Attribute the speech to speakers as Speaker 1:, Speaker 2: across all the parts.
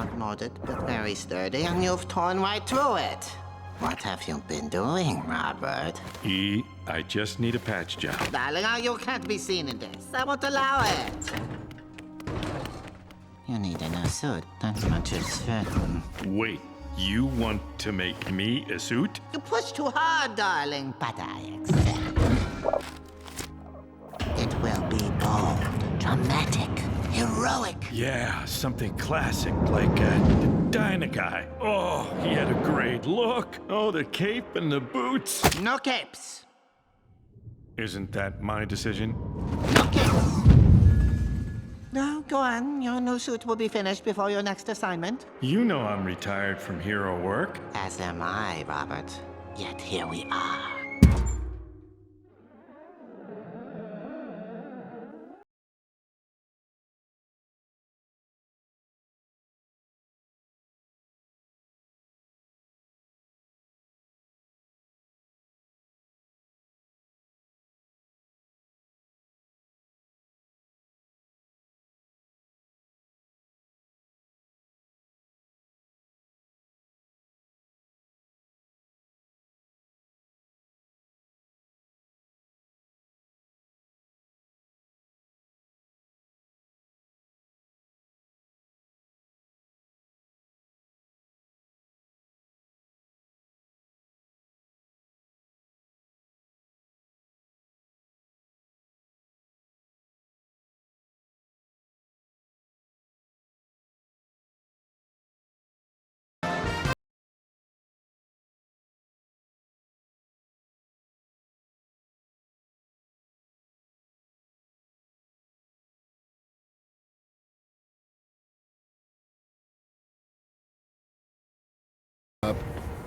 Speaker 1: not molded, but very sturdy, and you've torn right through it. What have you been doing, Robert?
Speaker 2: I just need a patch job.
Speaker 1: Darling, now you can't be seen in this. I won't allow it. You need a new suit. That's not just fit.
Speaker 2: Wait, you want to make me a suit?
Speaker 1: You push too hard, darling, but I accept. It will be bold, dramatic, heroic.
Speaker 2: Yeah, something classic, like a Dynaguy. Oh, he had a great look. Oh, the cape and the boots.
Speaker 1: No capes.
Speaker 2: Isn't that my decision?
Speaker 1: No capes. No, go on. Your new suit will be finished before your next assignment.
Speaker 2: You know I'm retired from hero work.
Speaker 1: As am I, Robert. Yet here we are.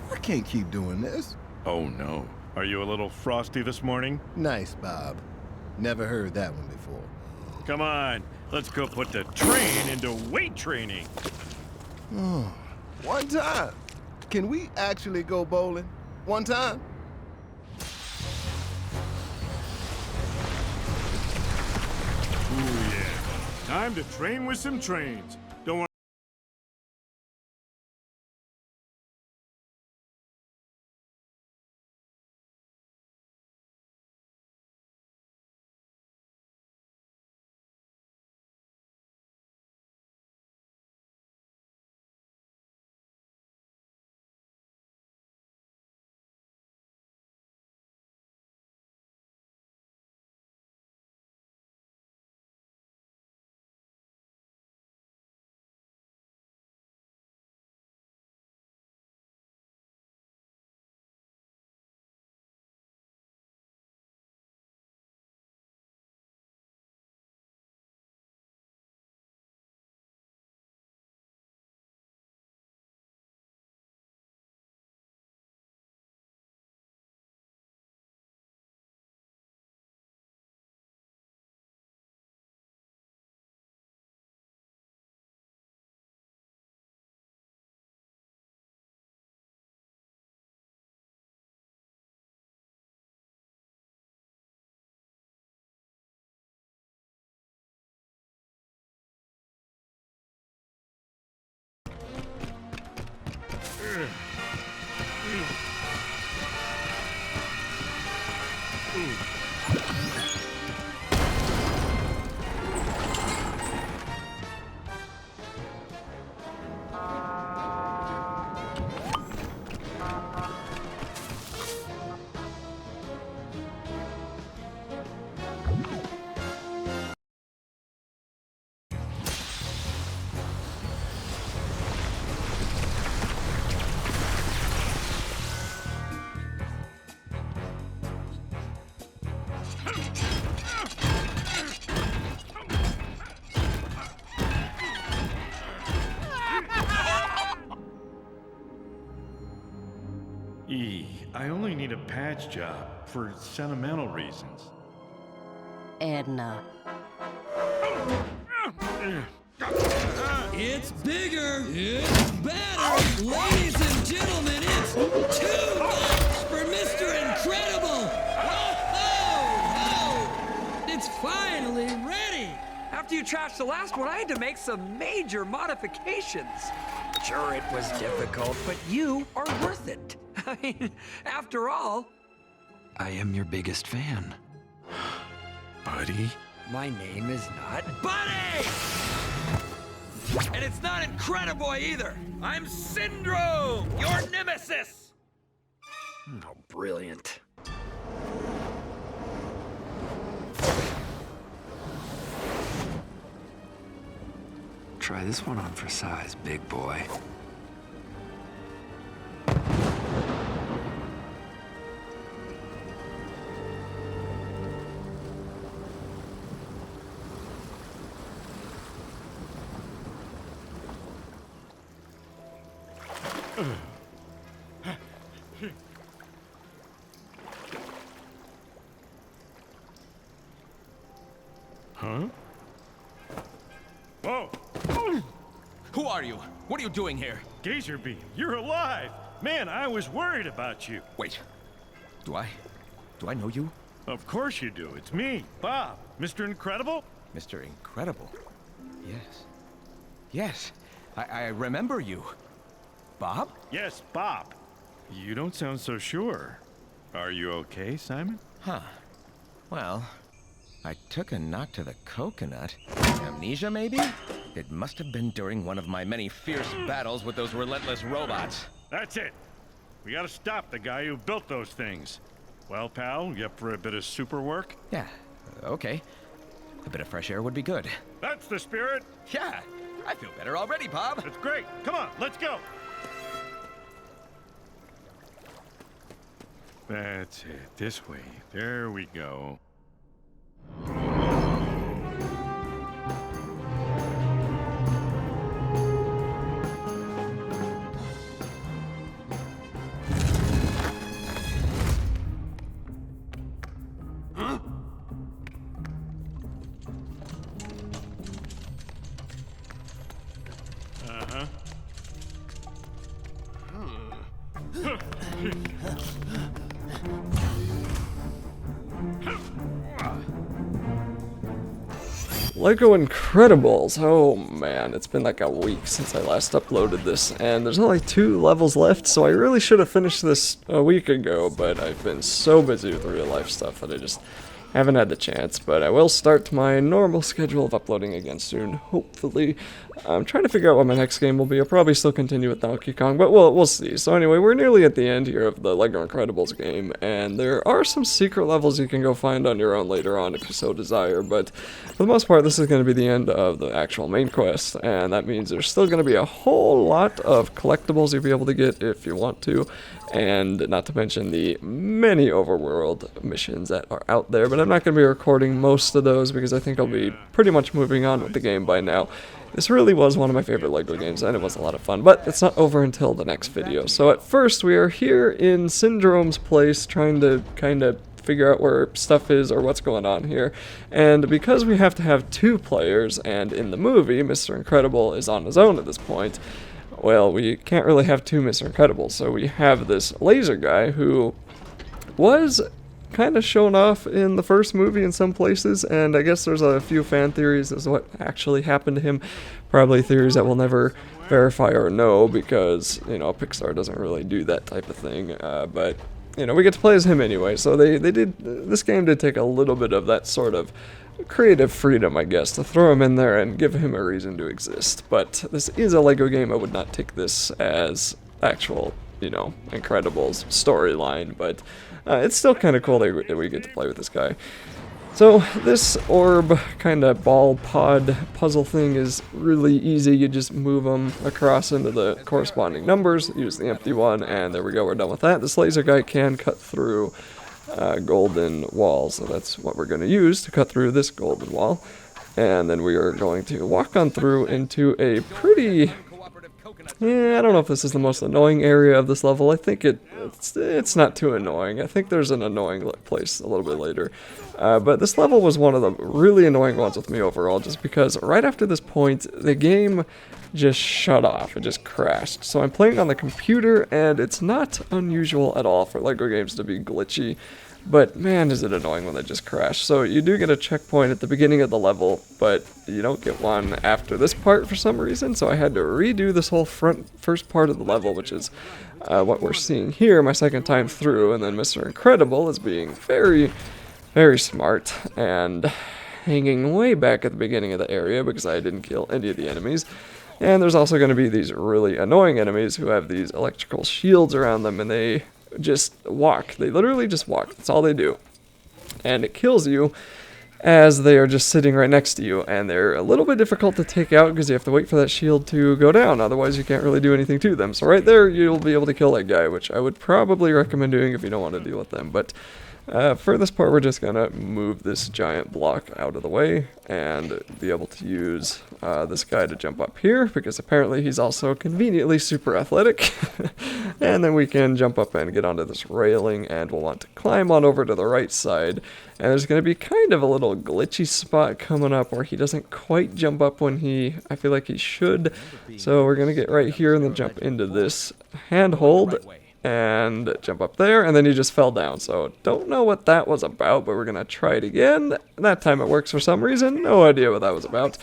Speaker 3: I can't keep doing this.
Speaker 2: Oh, no. Are you a little frosty this morning?
Speaker 3: Nice, Bob. Never heard that one before.
Speaker 2: Come on, let's go put the train into weight training.
Speaker 3: One time. Can we actually go bowling? One time?
Speaker 2: Ooh, yeah. Time to train with some trains. Don't want I only need a patch job for sentimental reasons.
Speaker 4: Edna.
Speaker 5: It's bigger! It's better! Ladies and gentlemen, it's too much for Mr. Incredible! Oh, oh, oh! It's finally ready!
Speaker 6: After you trashed the last one, I had to make some major modifications. Sure, it was difficult, but you are worth it. I mean, after all, I am your biggest fan.
Speaker 2: Buddy?
Speaker 6: My name is not Buddy! And it's not Incrediboy either. I'm Syndrome, your nemesis! Oh, brilliant. Try this one on for size, big boy.
Speaker 2: Huh? Whoa!
Speaker 7: Who are you? What are you doing here?
Speaker 2: Gazer beam, you're alive! Man, I was worried about you.
Speaker 7: Wait. Do I know you?
Speaker 2: Of course you do. It's me, Bob. Mr. Incredible?
Speaker 7: Mr. Incredible. Yes. Yes. I remember you. Bob?
Speaker 2: Yes, Bob. You don't sound so sure. Are you okay, Simon?
Speaker 7: Huh. Well, I took a knock to the coconut. Amnesia, maybe? It must have been during one of my many fierce battles with those relentless robots.
Speaker 2: That's it. We gotta stop the guy who built those things. Well, pal, you up for a bit of super work?
Speaker 7: Yeah, okay. A bit of fresh air would be good.
Speaker 2: That's the spirit.
Speaker 7: Yeah, I feel better already, Bob.
Speaker 2: That's great. Come on, let's go. That's it. This way. There we go.
Speaker 8: Lego Incredibles. Oh man, it's been like a week since I last uploaded this, and there's only 2 levels left, so I really should have finished this a week ago, but I've been so busy with real life stuff that I just haven't had the chance. But I will start my normal schedule of uploading again soon, hopefully. I'm trying to figure out what my next game will be. I'll probably still continue with Donkey Kong, but we'll see. So anyway, we're nearly at the end here of the Lego Incredibles game, and there are some secret levels you can go find on your own later on if you so desire, but for the most part, this is going to be the end of the actual main quest, and that means there's still going to be a whole lot of collectibles you'll be able to get if you want to, and not to mention the many overworld missions that are out there, but I'm not going to be recording most of those because I think I'll be pretty much moving on with the game by now. This really was one of my favorite LEGO games, and it was a lot of fun, but it's not over until the next video. So at first, we are here in Syndrome's place, trying to kind of figure out where stuff is or what's going on here. And because we have to have 2 players, and in the movie, Mr. Incredible is on his own at this point, well, we can't really have 2 Mr. Incredibles, so we have this laser guy who was kind of shown off in the first movie in some places, and I guess there's a few fan theories as to what actually happened to him. Probably theories that we'll never verify or know because, you know, Pixar doesn't really do that type of thing, but, you know, we get to play as him anyway, so this game did take a little bit of that sort of creative freedom, I guess, to throw him in there and give him a reason to exist. But this is a LEGO game. I would not take this as actual, you know, Incredibles storyline, but it's still kind of cool that we get to play with this guy. So this orb kind of ball pod puzzle thing is really easy. You just move them across into the corresponding numbers, use the empty one, and there we go, we're done with that. This laser guy can cut through golden walls, so that's what we're going to use to cut through this golden wall. And then we are going to walk on through into a pretty... I don't know if this is the most annoying area of this level. I think it's not too annoying. I think there's an annoying place a little bit later. But this level was one of the really annoying ones with me overall, just because right after this point, the game just shut off. It just crashed. So I'm playing on the computer, and it's not unusual at all for LEGO games to be glitchy. But man, is it annoying when they just crash. So you do get a checkpoint at the beginning of the level, but you don't get one after this part for some reason. So I had to redo this whole first part of the level, which is what we're seeing here my second time through. And then Mr. Incredible is being very, very smart and hanging way back at the beginning of the area because I didn't kill any of the enemies. And there's also going to be these really annoying enemies who have these electrical shields around them, and they just walk. They literally just walk. That's all they do. And it kills you as they are just sitting right next to you, and they're a little bit difficult to take out because you have to wait for that shield to go down. Otherwise, you can't really do anything to them. So right there, you'll be able to kill that guy, which I would probably recommend doing if you don't want to deal with them. But for this part, we're just going to move this giant block out of the way and be able to use this guy to jump up here, because apparently he's also conveniently super athletic. And then we can jump up and get onto this railing, and we'll want to climb on over to the right side. And there's going to be kind of a little glitchy spot coming up where he doesn't quite jump up when I feel like he should. So we're going to get right here and then jump into this handhold and jump up there, and then he just fell down. So don't know what that was about, but we're gonna try it again. That time it works for some reason. No idea what that was about.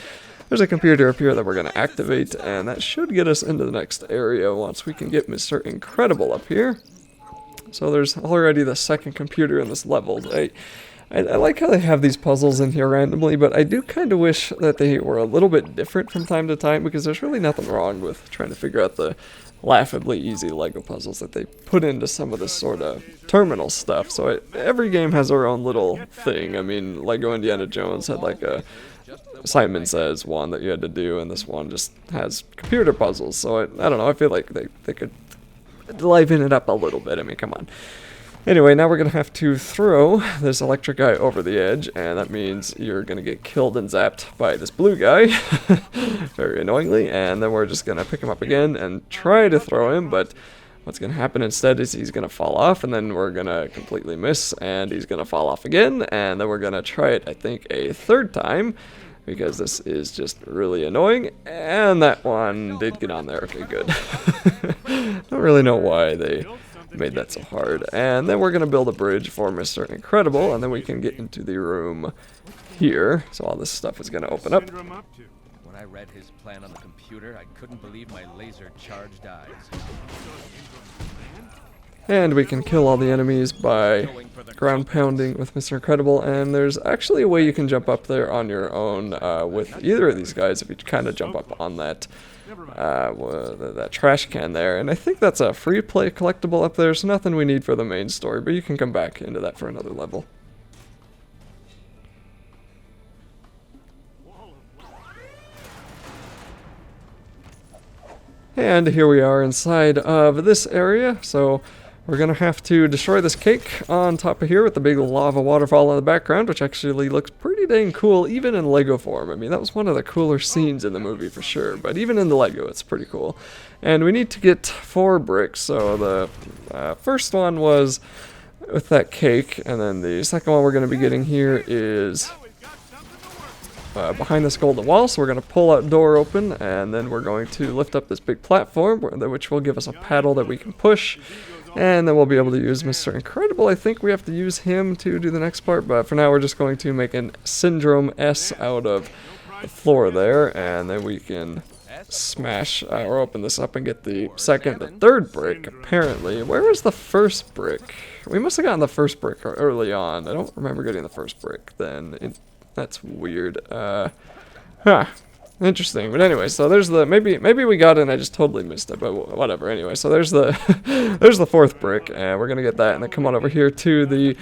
Speaker 8: There's a computer up here that we're gonna activate, and that should get us into the next area once we can get Mr. Incredible up here. So there's already the second computer in this level. I like how they have these puzzles in here randomly, but I do kind of wish that they were a little bit different from time to time, because there's really nothing wrong with trying to figure out the laughably easy Lego puzzles that they put into some of this sort of terminal stuff. So every game has their own little thing. I mean, Lego Indiana Jones had like a Simon Says one that you had to do, and this one just has computer puzzles. So I don't know, I feel like they could liven it up a little bit. I mean, come on. Anyway, now we're going to have to throw this electric guy over the edge, and that means you're going to get killed and zapped by this blue guy, very annoyingly, and then we're just going to pick him up again and try to throw him, but what's going to happen instead is he's going to fall off, and then we're going to completely miss, and he's going to fall off again, and then we're going to try it, I think, a third time, because this is just really annoying, and that one did get on there. Okay, good. Don't really know why they made that so hard. And then we're going to build a bridge for Mr. Incredible, and then we can get into the room here. So all this stuff is going to open up.
Speaker 7: When I read his plan on the computer, I couldn't believe my laser-charged eyes.
Speaker 8: And we can kill all the enemies by ground pounding with Mr. Incredible, and there's actually a way you can jump up there on your own with either of these guys if you kind of jump up on that that trash can there, and I think that's a free play collectible up there, so nothing we need for the main story, but you can come back into that for another level. And here we are inside of this area, so we're going to have to destroy this cake on top of here with the big lava waterfall in the background, which actually looks pretty dang cool, even in Lego form. I mean, that was one of the cooler scenes in the movie for sure, but even in the Lego, it's pretty cool. And we need to get 4 bricks, so the first one was with that cake, and then the second one we're going to be getting here is behind this golden wall, so we're going to pull that door open, and then we're going to lift up this big platform, which will give us a paddle that we can push. And then we'll be able to use Mr. Incredible. I think we have to use him to do the next part, but for now we're just going to make an Syndrome S out of the floor there, and then we can smash or open this up and get the second and third brick, apparently. Where was the first brick? We must have gotten the first brick early on. I don't remember getting the first brick then. That's weird. Interesting, but anyway, so there's the maybe we got it and I just totally missed it, but whatever. Anyway, so there's the there's the 4th brick, and we're gonna get that, and then come on over here to the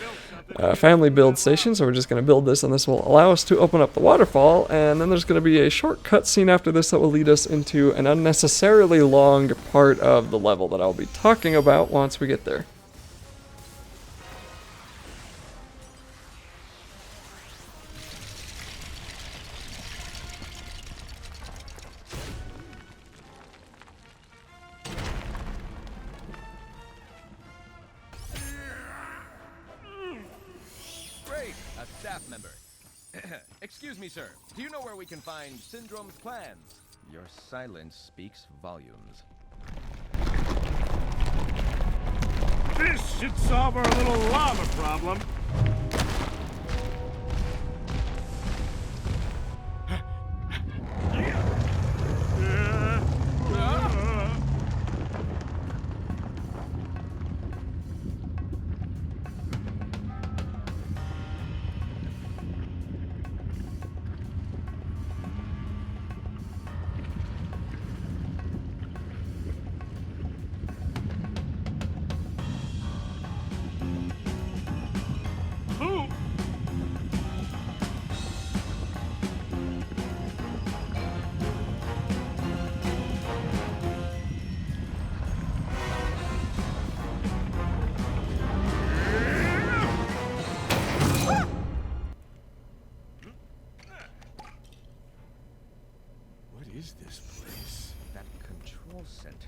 Speaker 8: family build station. So we're just gonna build this, and this will allow us to open up the waterfall, and then there's gonna be a short cutscene after this that will lead us into an unnecessarily long part of the level that I'll be talking about once we get there.
Speaker 7: Staff member. Excuse me, sir. Do you know where we can find Syndrome's plans? Your silence speaks volumes.
Speaker 2: This should solve our little lava problem.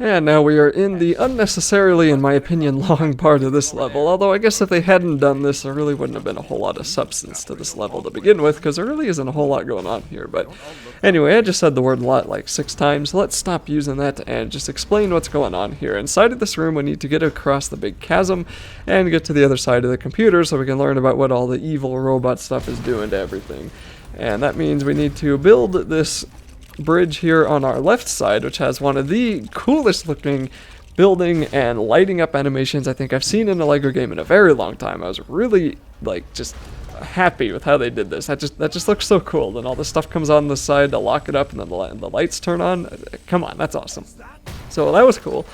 Speaker 8: And now we are in the unnecessarily, in my opinion, long part of this level, although I guess if they hadn't done this, there really wouldn't have been a whole lot of substance to this level to begin with, because there really isn't a whole lot going on here. But anyway, I just said the word lot like 6 times, so let's stop using that and just explain what's going on here. Inside of this room, we need to get across the big chasm and get to the other side of the computer so we can learn about what all the evil robot stuff is doing to everything. And that means we need to build this bridge here on our left side, which has one of the coolest looking building and lighting up animations I think I've seen in a LEGO game in a very long time. I was really like just happy with how they did this. That just looks so cool. Then all this stuff comes on the side to lock it up, and then the lights turn on. Come on, that's awesome. So that was cool.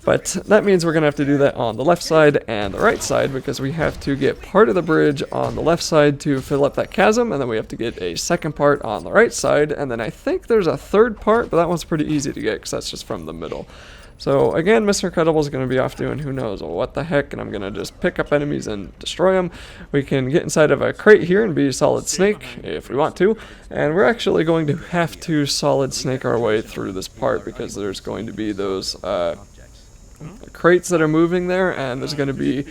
Speaker 8: But that means we're going to have to do that on the left side and the right side, because we have to get part of the bridge on the left side to fill up that chasm, and then we have to get a second part on the right side, and then I think there's a third part, but that one's pretty easy to get because that's just from the middle. So again, Mr. Incredible is going to be off doing who knows what the heck, and I'm going to just pick up enemies and destroy them. We can get inside of a crate here and be Solid Snake if we want to, and we're actually going to have to Solid Snake our way through this part because there's going to be those crates that are moving there, and there's going to be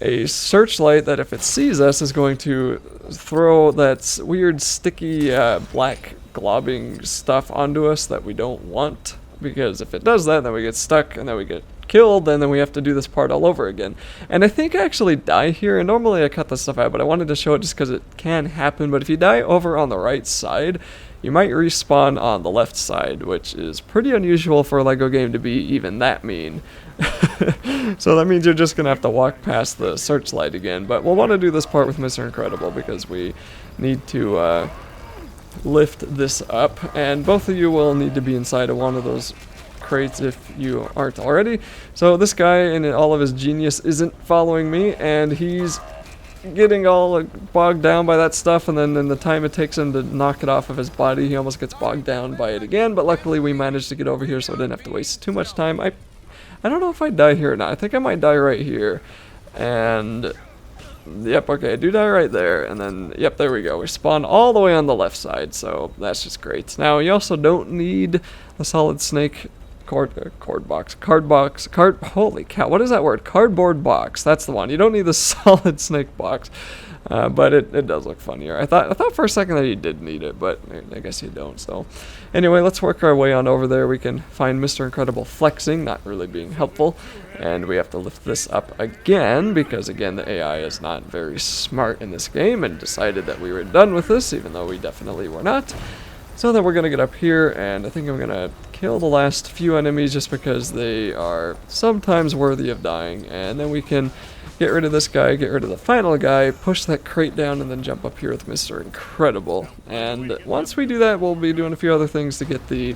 Speaker 8: a searchlight that if it sees us is going to throw that weird sticky black globbing stuff onto us that we don't want, because if it does that then we get stuck and then we get killed, and then we have to do this part all over again. And I think I actually die here, and normally I cut this stuff out, but I wanted to show it just because it can happen. But if you die over on the right side, you might respawn on the left side, which is pretty unusual for a LEGO game to be even that mean. So that means you're just going to have to walk past the searchlight again. But we'll want to do this part with Mr. Incredible because we need to lift this up. And both of you will need to be inside of one of those crates if you aren't already. So this guy in all of his genius isn't following me, and he's getting all bogged down by that stuff, and then in the time it takes him to knock it off of his body, he almost gets bogged down by it again. But luckily we managed to get over here, so I didn't have to waste too much time. I don't know if I die here or not. I think I might die right here, and yep, okay, I do die right there, and then yep, there we go. We spawn all the way on the left side, so that's just great. Now you also don't need the Solid Snake holy cow, what is that word? Cardboard box, that's the one. You don't need the Solid Snake box, but it does look funnier. I thought for a second that you did need it, but I guess you don't. So anyway, let's work our way on over there. We can find Mr. Incredible flexing, not really being helpful, and we have to lift this up again because again the AI is not very smart in this game and decided that we were done with this, even though we definitely were not. So then we're going to get up here, and I think I'm going to kill the last few enemies just because they are sometimes worthy of dying. And then we can get rid of this guy, get rid of the final guy, push that crate down, and then jump up here with Mr. Incredible. And once we do that, we'll be doing a few other things to get the,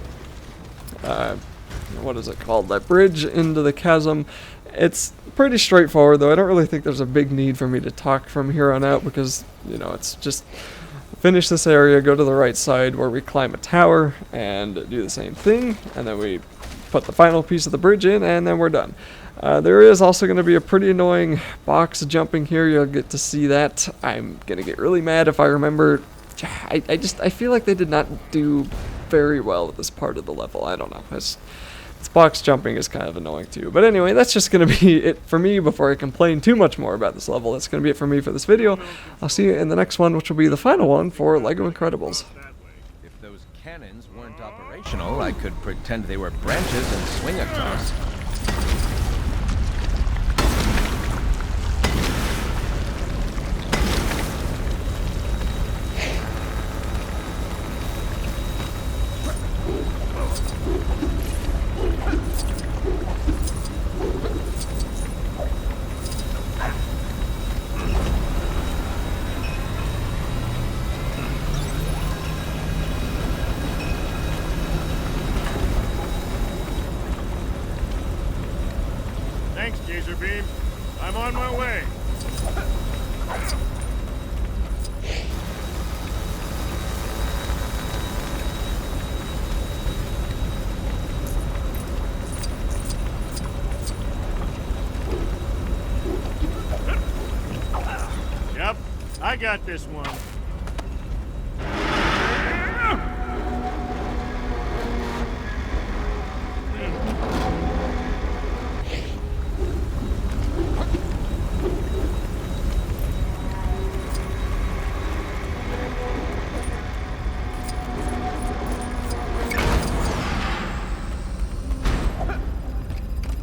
Speaker 8: what is it called, that bridge into the chasm. It's pretty straightforward, though. I don't really think there's a big need for me to talk from here on out because, you know, it's just finish this area, go to the right side where we climb a tower and do the same thing, and then we put the final piece of the bridge in, and then we're done. There is also going to be a pretty annoying box jumping here. You'll get to see that. I'm going to get really mad if I remember. I feel like they did not do very well with this part of the level. I don't know. This box jumping is kind of annoying too. But anyway, that's just going to be it for me before I complain too much more about this level. That's going to be it for me for this video. I'll see you in the next one, which will be the final one for LEGO Incredibles.
Speaker 7: If those cannons weren't operational, I could pretend they were branches and swing across.
Speaker 2: beam. I'm on my way. Yep, I got this one.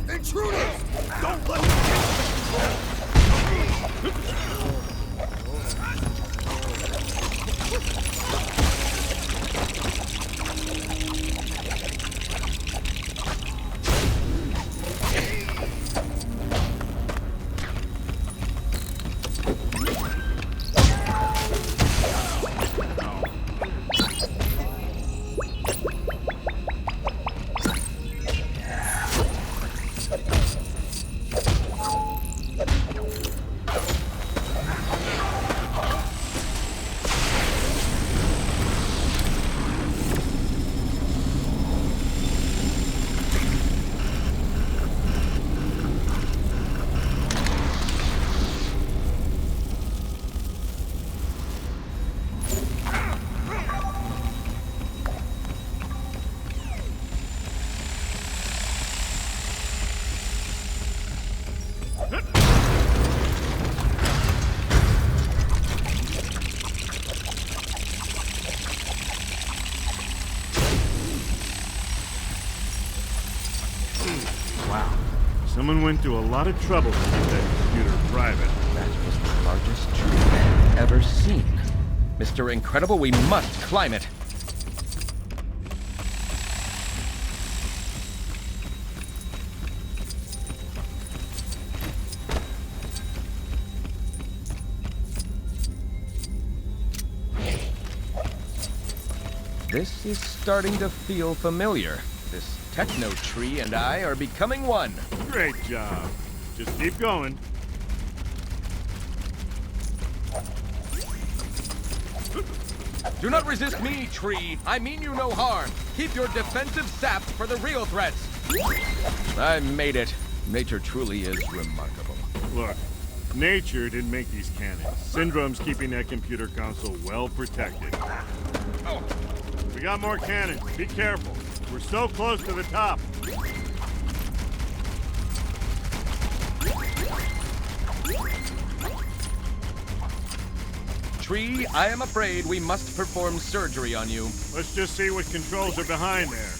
Speaker 3: Intruders! Don't let them
Speaker 2: Wow. Someone went through a lot of trouble to keep that computer private.
Speaker 7: That was the largest tree I've ever seen. Mr. Incredible, we must climb it. This is starting to feel familiar. This techno-tree and I are becoming one.
Speaker 2: Great job. Just keep going.
Speaker 7: Do not resist me, tree. I mean you no harm. Keep your defensive saps for the real threats. I made it. Nature truly is remarkable.
Speaker 2: Look, nature didn't make these cannons. Syndrome's keeping that computer console well protected.
Speaker 7: Oh.
Speaker 2: We got more cannons. Be careful. We're so close to the top.
Speaker 7: Tree, I am afraid we must perform surgery on you.
Speaker 2: Let's just see what controls are behind there.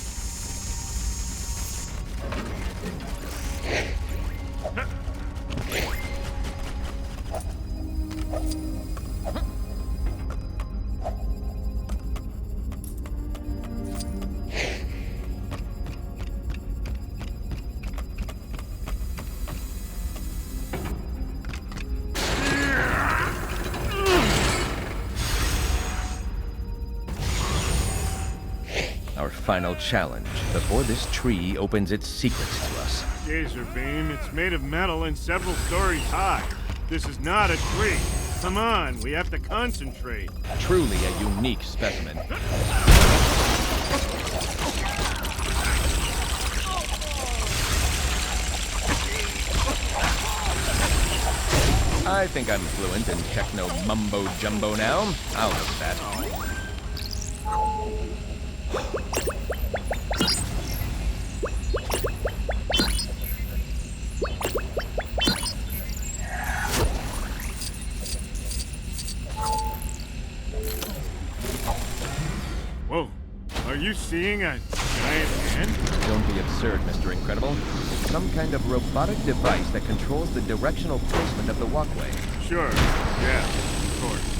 Speaker 7: Our final challenge before this tree opens its secrets to us.
Speaker 2: Laser beam. It's made of metal and several stories high. This is not a tree. Come on, we have to concentrate.
Speaker 7: Truly a unique specimen. I think I'm fluent in techno mumbo jumbo now. I'll look that.
Speaker 2: Whoa, are you seeing a giant hand?
Speaker 7: Don't be absurd, Mr. Incredible. It's some kind of robotic device that controls the directional placement of the walkway.
Speaker 2: Sure, yeah, of course.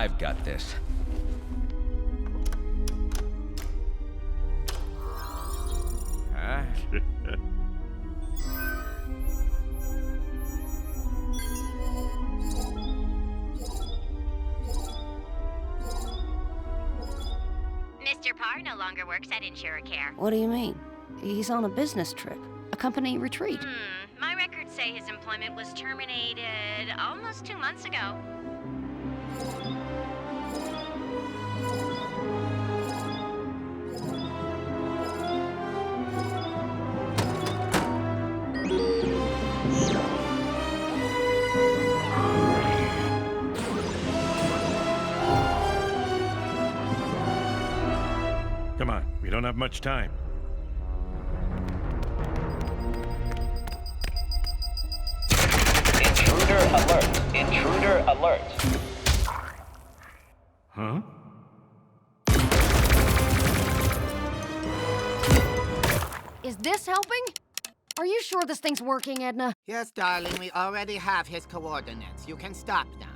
Speaker 7: I've got this. Huh?
Speaker 9: Mr. Parr no longer works at Insurer Care.
Speaker 4: What do you mean? He's on a business trip. A company retreat.
Speaker 9: My records say his employment was terminated almost 2 months ago.
Speaker 2: Come on, we don't have much time.
Speaker 10: Intruder alert! Intruder alert!
Speaker 2: Huh?
Speaker 11: Is this helping? Are you sure this thing's working, Edna?
Speaker 1: Yes, darling, we already have his coordinates. You can stop now.